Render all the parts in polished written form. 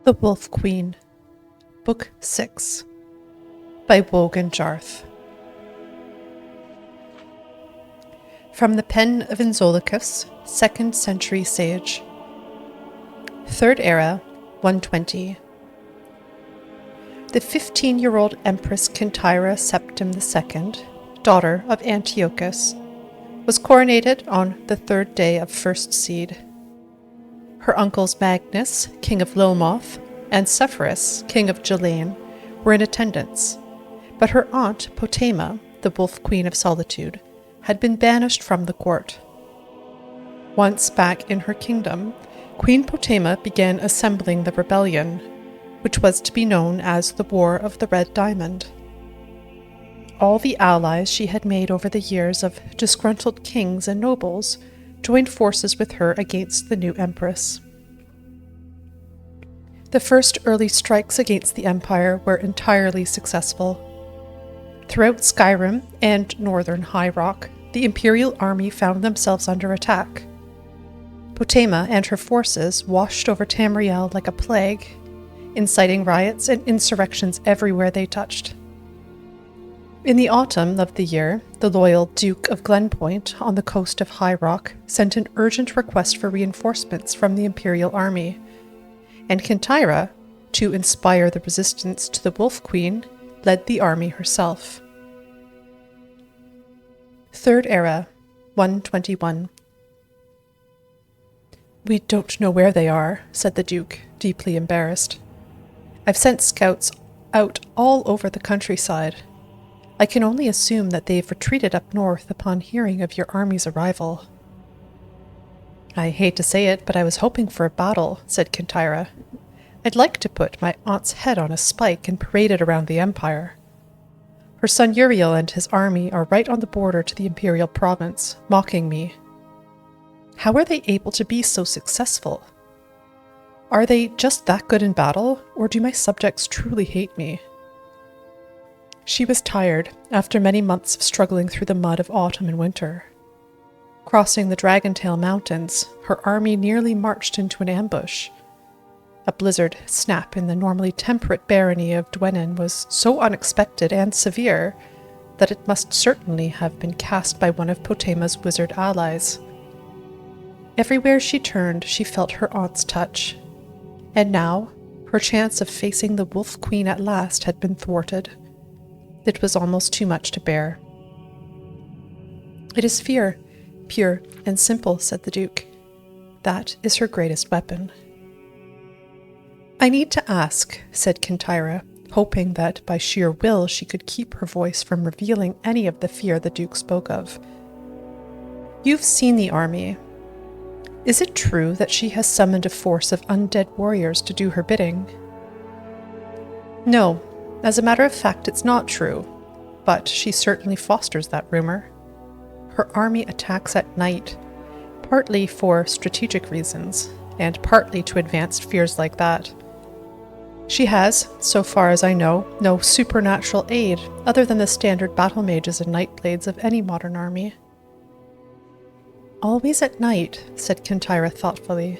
The Wolf Queen, Book 6, by Waughin Jarth. From the pen of Inzolicus, 2nd century sage. 3rd era, 120. The 15-year-old Empress Kintyra Septim II, daughter of Antiochus, was coronated on the 3rd day of first seed. Her uncles Magnus, king of Lomoth, and Sepphoris, king of Gelaine, were in attendance, but her aunt Potema, the Wolf Queen of Solitude, had been banished from the court. Once back in her kingdom, Queen Potema began assembling the rebellion, which was to be known as the War of the Red Diamond. All the allies she had made over the years of disgruntled kings and nobles joined forces with her against the new empress. The first early strikes against the empire were entirely successful. Throughout Skyrim and northern High Rock, the imperial army found themselves under attack. Potema and her forces washed over Tamriel like a plague, inciting riots and insurrections everywhere they touched. In the autumn of the year, the loyal Duke of Glenpoint on the coast of High Rock sent an urgent request for reinforcements from the imperial army, and Kintyra, to inspire the resistance to the Wolf Queen, led the army herself. 3rd era, 121. "We don't know where they are," said the Duke, deeply embarrassed. "I've sent scouts out all over the countryside. I can only assume that they've retreated up north upon hearing of your army's arrival." "I hate to say it, but I was hoping for a battle," said Kintyra. "I'd like to put my aunt's head on a spike and parade it around the empire. Her son Uriel and his army are right on the border to the imperial province, mocking me. How are they able to be so successful? Are they just that good in battle, or do my subjects truly hate me?" She was tired after many months of struggling through the mud of autumn and winter. Crossing the Dragontail Mountains, her army nearly marched into an ambush. A blizzard snap in the normally temperate barony of Dwenin was so unexpected and severe that it must certainly have been cast by one of Potema's wizard allies. Everywhere she turned, she felt her aunt's touch, and now her chance of facing the Wolf Queen at last had been thwarted. It was almost too much to bear. "It is fear, pure and simple," said the Duke. "That is her greatest weapon." "I need to ask," said Kintyra, hoping that by sheer will she could keep her voice from revealing any of the fear the Duke spoke of. "You've seen the army. Is it true that she has summoned a force of undead warriors to do her bidding?" "No. As a matter of fact, it's not true, but she certainly fosters that rumor. Her army attacks at night, partly for strategic reasons, and partly to advance fears like that. She has, so far as I know, no supernatural aid other than the standard battle mages and nightblades of any modern army." "Always at night," said Kintyra thoughtfully.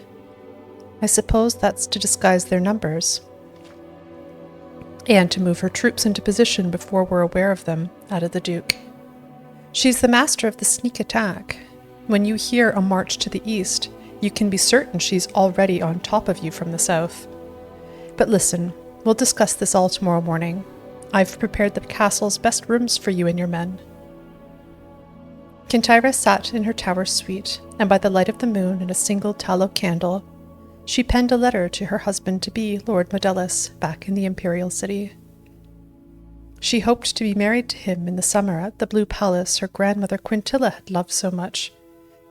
"I suppose that's to disguise their numbers." "And to move her troops into position before we're aware of them," added the Duke. "She's the master of the sneak attack. When you hear a march to the east, you can be certain she's already on top of you from the south. But listen, we'll discuss this all tomorrow morning. I've prepared the castle's best rooms for you and your men." Kintyra sat in her tower suite, and by the light of the moon and a single tallow candle, she penned a letter to her husband-to-be, Lord Modellus, back in the imperial city. She hoped to be married to him in the summer at the Blue Palace her grandmother Quintilla had loved so much,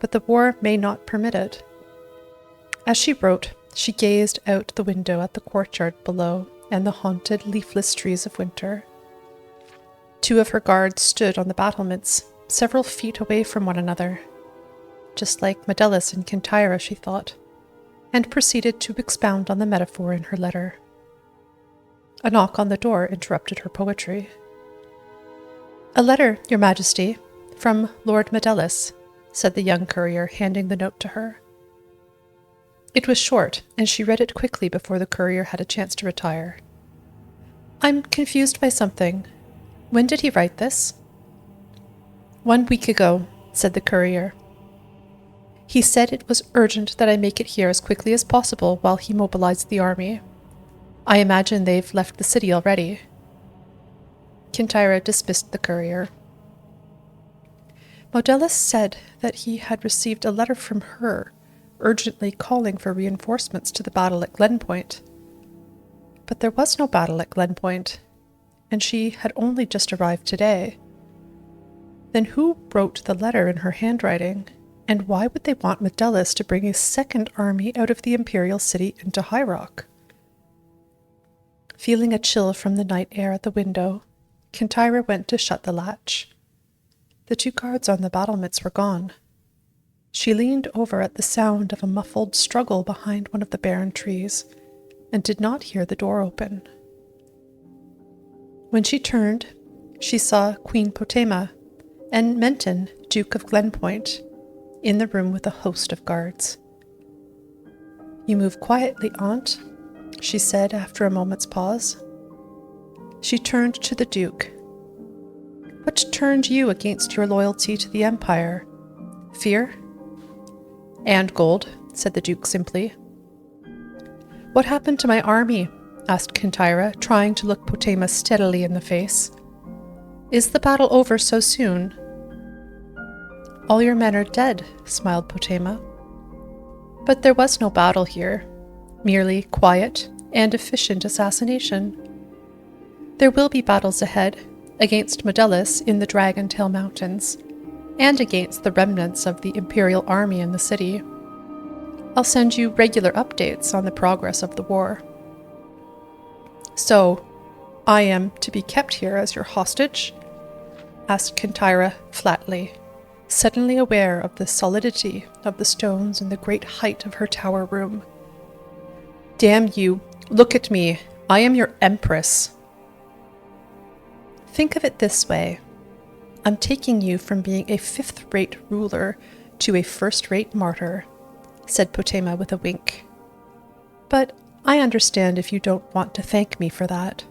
but the war may not permit it. As she wrote, she gazed out the window at the courtyard below and the haunted, leafless trees of winter. 2 of her guards stood on the battlements, several feet away from one another. Just like Modellus and Kintyra, she thought, and proceeded to expound on the metaphor in her letter. A knock on the door interrupted her poetry. "A letter, Your Majesty, from Lord Modellus," said the young courier, handing the note to her. It was short, and she read it quickly before the courier had a chance to retire. I'm confused by something. When did he write this? 1 week ago, said the courier. He said it was urgent that I make it here as quickly as possible while he mobilized the army. I imagine they've left the city already. Kintyra dismissed the courier. Modelis said that he had received a letter from her, urgently calling for reinforcements to the battle at Glenpoint. But there was no battle at Glenpoint, and she had only just arrived today. Then who wrote the letter in her handwriting, and why would they want Modelis to bring a second army out of the Imperial City into High Rock? Feeling a chill from the night air at the window, Kintyra went to shut the latch. The 2 guards on the battlements were gone. She leaned over at the sound of a muffled struggle behind one of the barren trees, and did not hear the door open. When she turned, she saw Queen Potema and Menton, Duke of Glenpoint, in the room with a host of guards. You move quietly, Aunt, she said after a moment's pause. She turned to the Duke. What turned you against your loyalty to the Empire? Fear? And gold, said the Duke simply. What happened to my army? Asked Kintyra, trying to look Potema steadily in the face. Is the battle over so soon? All your men are dead, smiled Potema. But there was no battle here, merely quiet and efficient assassination. There will be battles ahead, against Modelis in the Dragontail Mountains, and against the remnants of the Imperial Army in the city. I'll send you regular updates on the progress of the war. So, I am to be kept here as your hostage? Asked Kintyra flatly, suddenly aware of the solidity of the stones and the great height of her tower room. Damn you, look at me, I am your empress. Think of it this way. I'm taking you from being a 5th-rate ruler to a 1st-rate martyr, said Potema with a wink. But I understand if you don't want to thank me for that.